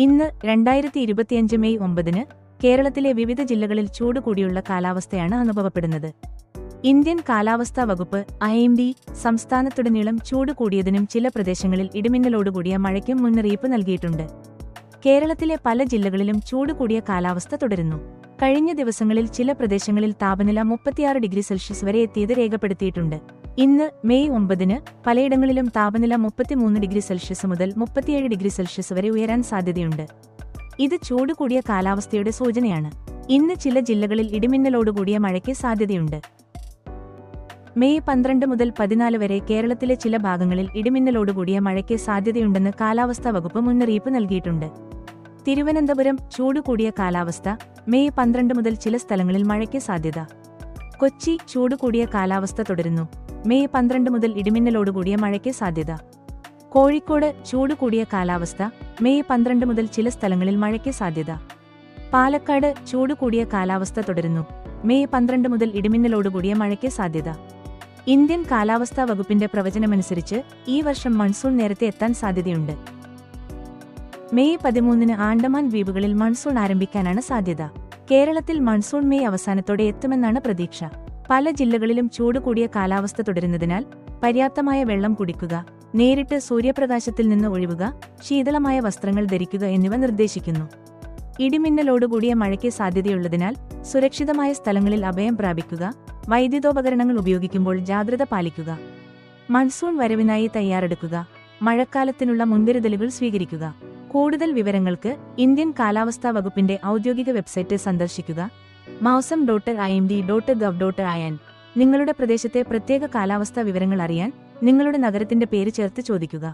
ഇന്ന് 2025 മെയ് 9 കേരളത്തിലെ വിവിധ ജില്ലകളിൽ ചൂട് കൂടിയുള്ള കാലാവസ്ഥയാണ് അനുഭവപ്പെടുന്നത്. ഇന്ത്യൻ കാലാവസ്ഥാ വകുപ്പ് IMD സംസ്ഥാനത്തുടനീളം ചൂട് കൂടിയതിനും ചില പ്രദേശങ്ങളിൽ ഇടിമിന്നലോടുകൂടിയ മഴയ്ക്കും മുന്നറിയിപ്പ് നൽകിയിട്ടുണ്ട്. കേരളത്തിലെ പല ജില്ലകളിലും ചൂട് കൂടിയ കാലാവസ്ഥ തുടരുന്നു. കഴിഞ്ഞ ദിവസങ്ങളിൽ ചില പ്രദേശങ്ങളിൽ താപനില 36 ഡിഗ്രി സെൽഷ്യസ് വരെ എത്തിയത് രേഖപ്പെടുത്തിയിട്ടുണ്ട്. ഇന്ന് മെയ് 9 പലയിടങ്ങളിലും താപനില 33 ഡിഗ്രി സെൽഷ്യസ് മുതൽ 37 ഡിഗ്രി സെൽഷ്യസ് വരെ ഉയരാൻ സാധ്യതയുണ്ട്. ഇത് ചൂട് കൂടിയ കാലാവസ്ഥയുടെ സൂചനയാണ്. ഇന്ന് ചില ജില്ലകളിൽ ഇടിമിന്നലോടുകൂടിയ മഴയ്ക്ക് സാധ്യതയുണ്ട്. മെയ് 12 മുതൽ 14 വരെ കേരളത്തിലെ ചില ഭാഗങ്ങളിൽ ഇടിമിന്നലോടുകൂടിയ മഴയ്ക്ക് സാധ്യതയുണ്ടെന്ന് കാലാവസ്ഥാ വകുപ്പ് മുന്നറിയിപ്പ് നൽകിയിട്ടുണ്ട്. തിരുവനന്തപുരം ചൂട് കൂടിയ കാലാവസ്ഥ. മെയ് 12 മുതൽ ചില സ്ഥലങ്ങളിൽ മഴയ്ക്ക് സാധ്യത. കൊച്ചി ചൂട് കൂടിയ കാലാവസ്ഥ തുടരുന്നു. മെയ് 12 മുതൽ ഇടിമിന്നലോടുകൂടിയ മഴയ്ക്ക് സാധ്യത. കോഴിക്കോട് ചൂട് കൂടിയ കാലാവസ്ഥ. മെയ് 12 മുതൽ ചില സ്ഥലങ്ങളിൽ മഴയ്ക്ക് സാധ്യത. പാലക്കാട് ചൂട് കൂടിയ കാലാവസ്ഥ തുടരുന്നു. മെയ് 12 മുതൽ ഇടിമിന്നലോടുകൂടിയ മഴയ്ക്ക് സാധ്യത. ഇന്ത്യൻ കാലാവസ്ഥാ വകുപ്പിന്റെ പ്രവചനമനുസരിച്ച് ഈ വർഷം മൺസൂൺ നേരത്തെ എത്താൻ സാധ്യതയുണ്ട്. മെയ് 13 ആൻഡമാൻ ദ്വീപുകളിൽ മൺസൂൺ ആരംഭിക്കാനാണ് സാധ്യത. കേരളത്തിൽ മൺസൂൺ മെയ് അവസാനത്തോടെ എത്തുമെന്നാണ് പ്രതീക്ഷ. പല ജില്ലകളിലും ചൂട് കൂടിയ കാലാവസ്ഥ തുടരുന്നതിനാൽ പര്യാപ്തമായ വെള്ളം കുടിക്കുക, നേരിട്ട് സൂര്യപ്രകാശത്തിൽ നിന്ന് ഒഴിവുക, ശീതളമായ വസ്ത്രങ്ങൾ ധരിക്കുക എന്നിവ നിർദ്ദേശിക്കുന്നു. ഇടിമിന്നലോടുകൂടിയ മഴയ്ക്ക് സാധ്യതയുള്ളതിനാൽ സുരക്ഷിതമായ സ്ഥലങ്ങളിൽ അഭയം പ്രാപിക്കുക. വൈദ്യുതോപകരണങ്ങൾ ഉപയോഗിക്കുമ്പോൾ ജാഗ്രത പാലിക്കുക. മൺസൂൺ വരവിനായി തയ്യാറെടുക്കുക. മഴക്കാലത്തിനുള്ള മുൻകരുതലുകൾ സ്വീകരിക്കുക. കൂടുതൽ വിവരങ്ങൾക്ക് ഇന്ത്യൻ കാലാവസ്ഥാ വകുപ്പിന്റെ ഔദ്യോഗിക വെബ്സൈറ്റ് സന്ദർശിക്കുക. mausam.imd.gov.in. നിങ്ങളുടെ പ്രദേശത്തെ പ്രത്യേക കാലാവസ്ഥാ വിവരങ്ങൾ അറിയാൻ നിങ്ങളുടെ നഗരത്തിന്റെ പേര് ചേർത്ത് ചോദിക്കുക.